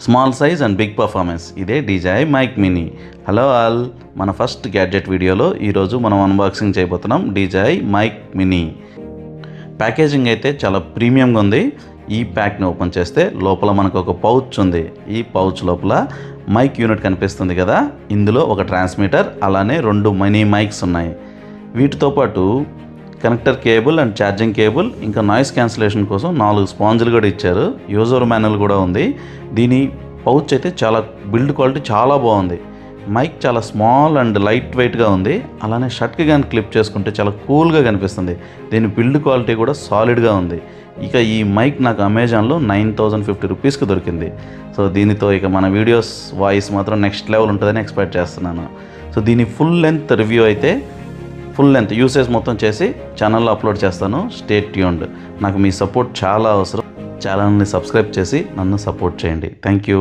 Small size and big performance, ఇదే DJI mic mini. Hello all, మన first gadget వీడియోలో ఈరోజు మనం అన్బాక్సింగ్ చేయబోతున్నాం DJI మైక్ మినీ. ప్యాకేజింగ్ అయితే చాలా ప్రీమియంగా ఉంది. ఈ ప్యాక్ని ఓపెన్ చేస్తే లోపల మనకు ఒక పౌచ్ ఉంది. ఈ పౌచ్ లోపల మైక్ యూనిట్ కనిపిస్తుంది కదా, ఇందులో ఒక ట్రాన్స్మిటర్ అలానే 2 మినీ మైక్స్ ఉన్నాయి. వీటితో పాటు connector cable and charging cable, ఇంకా నాయిస్ క్యాన్సిలేషన్ కోసం 4 స్పాంజులు కూడా ఇచ్చారు. యూజర్ మాన్యువల్ కూడా ఉంది. దీని పౌచ్ అయితే చాలా బిల్డ్ క్వాలిటీ చాలా బాగుంది. మైక్ చాలా స్మాల్ అండ్ లైట్ వెయిట్గా ఉంది. అలానే షర్ట్కి కానీ క్లిప్ చేసుకుంటే చాలా కూల్గా కనిపిస్తుంది. దీని బిల్డ్ క్వాలిటీ కూడా సాలిడ్గా ఉంది. ఇక ఈ మైక్ నాకు అమెజాన్లో 9050 రూపీస్కి దొరికింది. సో దీనితో ఇక మన వీడియోస్ వాయిస్ మాత్రం నెక్స్ట్ లెవెల్ ఉంటుందని ఎక్స్పెక్ట్ చేస్తున్నాను. సో దీని ఫుల్ లెంత్ రివ్యూ అయితే ఫుల్ లెంత్ యూసేజ్ మొత్తం చేసి ఛానల్లో అప్లోడ్ చేస్తాను. Stay tuned. నాకు మీ సపోర్ట్ చాలా అవసరం. ఛానల్ని సబ్స్క్రైబ్ చేసి నన్ను సపోర్ట్ చేయండి. Thank you.